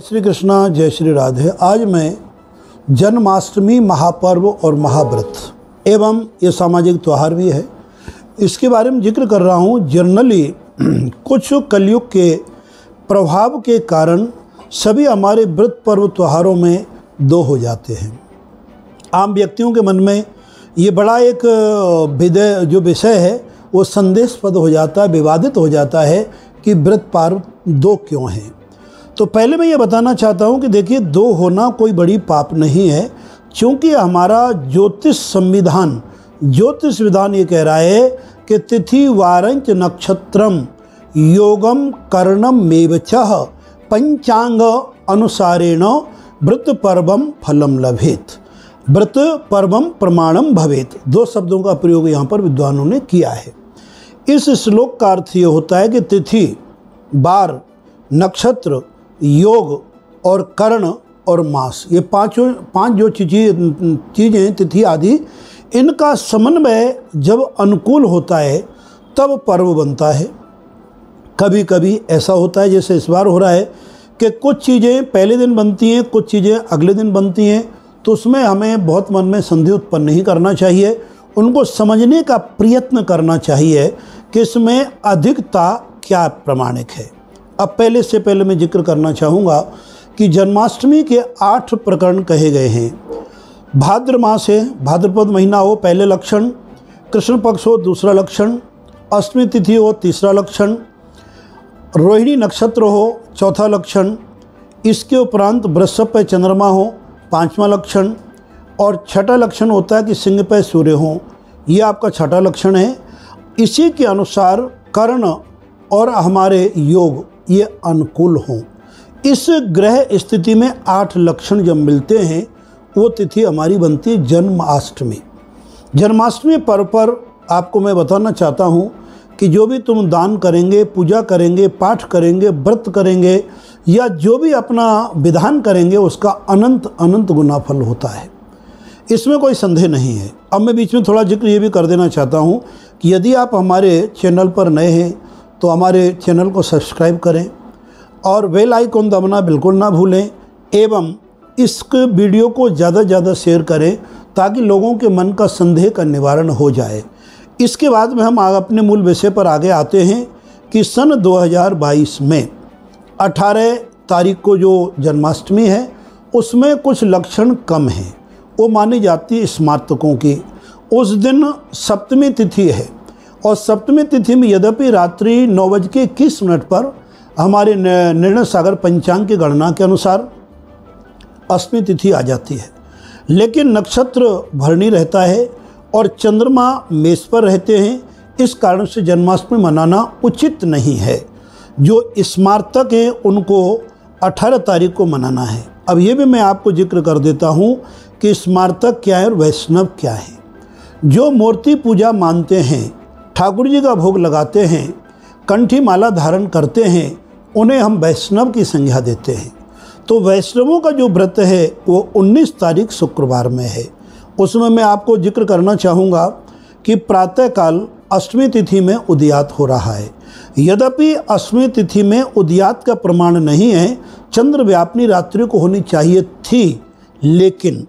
श्री कृष्णा, जय श्री राधे। आज मैं जन्माष्टमी महापर्व और महाव्रत एवं ये सामाजिक त्यौहार भी है, इसके बारे में जिक्र कर रहा हूँ। जनरली कुछ कलयुग के प्रभाव के कारण सभी हमारे व्रत पर्व त्योहारों में दो हो जाते हैं। आम व्यक्तियों के मन में ये बड़ा एक जो विषय है वो संदेशपद हो जाता है, विवादित हो जाता है कि व्रत पर्व दो क्यों हैं। तो पहले मैं ये बताना चाहता हूँ कि देखिए, दो होना कोई बड़ी पाप नहीं है, क्योंकि हमारा ज्योतिष विधान ये कह रहा है कि तिथि वारंच नक्षत्रम योगम कर्णम मेवचः पंचांग अनुसारेण व्रत पर्वम फलम लभेत। व्रत पर्वम प्रमाणम भवेत, दो शब्दों का प्रयोग यहाँ पर विद्वानों ने किया है। इस श्लोक का अर्थ ये होता है कि तिथि, वार, नक्षत्र, योग और कर्ण और मास, ये पांच जो चीज़ें तिथि आदि, इनका समन्वय जब अनुकूल होता है तब पर्व बनता है। कभी कभी ऐसा होता है, जैसे इस बार हो रहा है कि कुछ चीज़ें पहले दिन बनती हैं, कुछ चीज़ें अगले दिन बनती हैं, तो उसमें हमें बहुत मन में संदेह उत्पन्न नहीं करना चाहिए। उनको समझने का प्रयत्न करना चाहिए कि इसमें अधिकता क्या प्रमाणिक है। अब पहले मैं जिक्र करना चाहूँगा कि जन्माष्टमी के 8 प्रकरण कहे गए हैं। भाद्र मास है, भाद्रपद महीना हो पहले लक्षण, कृष्ण पक्ष हो दूसरा लक्षण, अष्टमी तिथि हो तीसरा लक्षण, रोहिणी नक्षत्र हो चौथा लक्षण, इसके उपरांत वृषभ पे चंद्रमा हो पांचवा लक्षण, और छठा लक्षण होता है कि सिंह पे सूर्य हो, ये आपका छठा लक्षण है। इसी के अनुसार कर्ण और हमारे योग ये अनुकूल हों। इस ग्रह स्थिति में 8 लक्षण जब मिलते हैं वो तिथि हमारी बनती है जन्माष्टमी। जन्माष्टमी पर्व पर आपको मैं बताना चाहता हूँ कि जो भी तुम दान करेंगे, पूजा करेंगे, पाठ करेंगे, व्रत करेंगे या जो भी अपना विधान करेंगे, उसका अनंत अनंत गुना फल होता है, इसमें कोई संदेह नहीं है। अब मैं बीच में थोड़ा जिक्र ये भी कर देना चाहता हूँ कि यदि आप हमारे चैनल पर नए हैं तो हमारे चैनल को सब्सक्राइब करें और बेल आइकन दबाना बिल्कुल ना भूलें, एवं इस वीडियो को ज़्यादा से ज़्यादा शेयर करें ताकि लोगों के मन का संदेह का निवारण हो जाए। इसके बाद में हम अपने मूल विषय पर आगे आते हैं कि सन 2022 में 18 तारीख को जो जन्माष्टमी है उसमें कुछ लक्षण कम हैं, वो मानी जाती है स्मार्तकों की। उस दिन सप्तमी तिथि है और सप्तमी तिथि में यद्यपि रात्रि 9:21 पर हमारे निर्णय सागर पंचांग की गणना के अनुसार अष्टमी तिथि आ जाती है, लेकिन नक्षत्र भरणी रहता है और चंद्रमा मेष पर रहते हैं। इस कारण से जन्माष्टमी मनाना उचित नहीं है। जो स्मार्तक हैं उनको 18 तारीख को मनाना है। अब ये भी मैं आपको जिक्र कर देता हूँ कि स्मार्तक क्या है और वैष्णव क्या है। जो मूर्ति पूजा मानते हैं, ठाकुर जी का भोग लगाते हैं, कंठी माला धारण करते हैं, उन्हें हम वैष्णव की संज्ञा देते हैं। तो वैष्णवों का जो व्रत है वो 19 तारीख शुक्रवार में है। उसमें मैं आपको जिक्र करना चाहूँगा कि प्रातःकाल अष्टमी तिथि में उदयात हो रहा है। यद्यपि अष्टमी तिथि में उदयात का प्रमाण नहीं है, चंद्र व्यापनी रात्रि को होनी चाहिए थी, लेकिन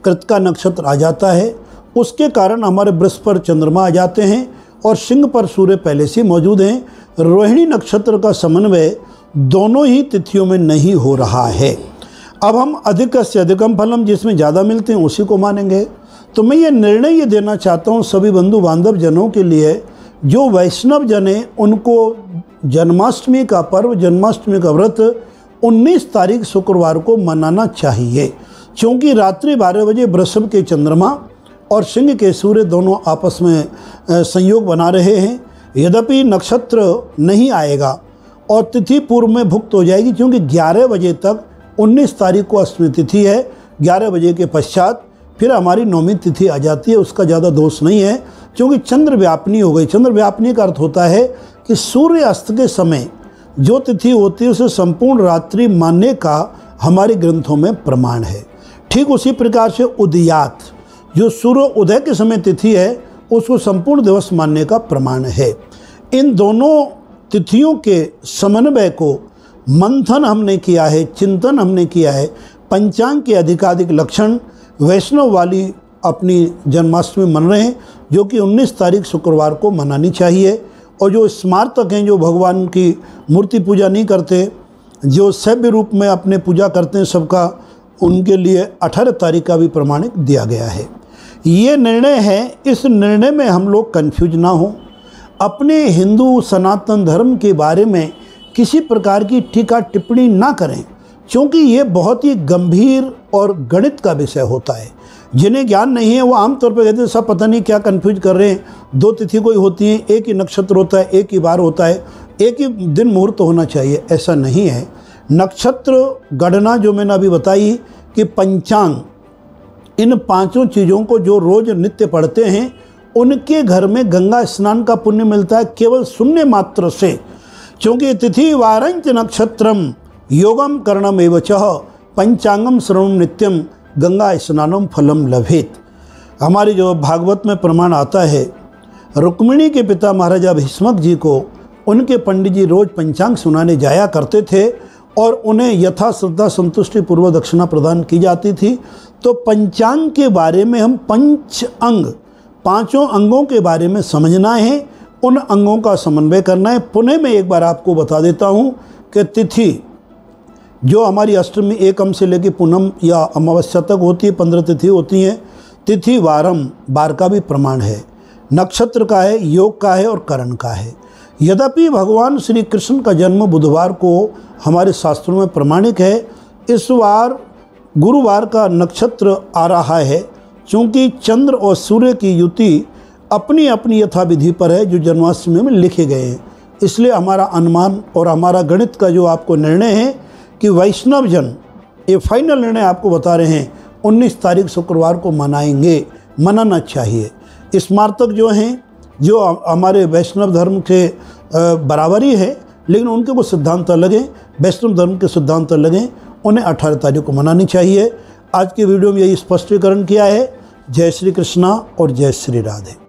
कृतिका नक्षत्र आ जाता है, उसके कारण हमारे वृष पर चंद्रमा आ जाते हैं और सिंह पर सूर्य पहले से मौजूद हैं। रोहिणी नक्षत्र का समन्वय दोनों ही तिथियों में नहीं हो रहा है। अब हम अधिक से अधिकम फलम, जिसमें ज़्यादा मिलते हैं उसी को मानेंगे। तो मैं ये निर्णय ये देना चाहता हूँ सभी बंधु बांधव जनों के लिए, जो वैष्णव जन हैं उनको जन्माष्टमी का पर्व, जन्माष्टमी का व्रत 19 तारीख शुक्रवार को मनाना चाहिए, क्योंकि रात्रि 12 बजे वृषभ के चंद्रमा और सिंह के सूर्य दोनों आपस में संयोग बना रहे हैं। यद्यपि नक्षत्र नहीं आएगा और तिथि पूर्व में भुक्त हो जाएगी, क्योंकि 11 बजे तक 19 तारीख को अष्टमी तिथि है। 11 बजे के पश्चात फिर हमारी नौमी तिथि आ जाती है। उसका ज़्यादा दोष नहीं है, क्योंकि चंद्र व्यापनी हो गई। चंद्र व्यापनी का अर्थ होता है कि सूर्य अस्त के समय जो तिथि होती है उसे संपूर्ण रात्रि मानने का हमारे ग्रंथों में प्रमाण है। ठीक उसी प्रकार से उदयात, जो सूर्य उदय के समय तिथि है, उसको संपूर्ण दिवस मानने का प्रमाण है। इन दोनों तिथियों के समन्वय को मंथन हमने किया है, चिंतन हमने किया है। पंचांग के अधिकाधिक लक्षण वैष्णव वाली अपनी जन्माष्टमी मन रहे हैं, जो कि 19 तारीख शुक्रवार को मनानी चाहिए। और जो स्मार्तक हैं, जो भगवान की मूर्ति पूजा नहीं करते, जो सभ्य रूप में अपने पूजा करते हैं सबका, उनके लिए 18 तारीख का भी प्रमाणिक दिया गया है। ये निर्णय है, इस निर्णय में हम लोग कन्फ्यूज ना हो। अपने हिंदू सनातन धर्म के बारे में किसी प्रकार की टीका टिप्पणी ना करें, क्योंकि ये बहुत ही गंभीर और गणित का विषय होता है। जिन्हें ज्ञान नहीं है वो आमतौर पर कहते हैं सब पता नहीं क्या कन्फ्यूज कर रहे हैं, 2 तिथि कोई होती हैं, एक ही नक्षत्र होता है, एक ही बार होता है, एक ही दिन मुहूर्त होना चाहिए। ऐसा नहीं है। नक्षत्र गणना जो मैंने अभी बताई कि पंचांग, इन 5 चीज़ों को जो रोज़ नित्य पढ़ते हैं उनके घर में गंगा स्नान का पुण्य मिलता है केवल सुनने मात्र से। क्योंकि तिथि वारंच नक्षत्रम योगम करणम एवचः पंचांगम श्रवणम नित्यम गंगा स्नानम फलम लभेत। हमारी जो भागवत में प्रमाण आता है, रुक्मिणी के पिता महाराजा भीष्मक जी को उनके पंडित जी रोज पंचांग सुनाने जाया करते थे और उन्हें यथा श्रद्धा संतुष्टि पूर्वक दक्षिणा प्रदान की जाती थी। तो पंचांग के बारे में हम पंच अंग, 5 अंगों के बारे में समझना है, उन अंगों का समन्वय करना है। पुनः मैं एक बार आपको बता देता हूँ कि तिथि जो हमारी अष्टमी एकम से लेकर पूनम या अमावस्या तक होती है, 15 तिथि होती हैं। तिथि वारम, बार का भी प्रमाण है, नक्षत्र का है, योग का है और करण का है। यद्यपि भगवान श्री कृष्ण का जन्म बुधवार को हमारे शास्त्रों में प्रमाणिक है, इस बार गुरुवार का नक्षत्र आ रहा है। चूँकि चंद्र और सूर्य की युति अपनी अपनी यथाविधि पर है जो जन्माष्टमी में लिखे गए हैं, इसलिए हमारा अनुमान और हमारा गणित का जो आपको निर्णय है कि वैष्णव जन, ये फाइनल निर्णय आपको बता रहे हैं, 19 तारीख शुक्रवार को मनाएंगे, मनाना चाहिए। स्मार्तक जो हैं, जो हमारे वैष्णव धर्म के बराबर ही है, लेकिन उनके कुछ सिद्धांत अलग हैं, वैष्णव धर्म के सिद्धांत अलग हैं, उन्हें 18 तारीख को मनानी चाहिए। आज के वीडियो में यही स्पष्टीकरण किया है। जय श्री कृष्णा और जय श्री राधे।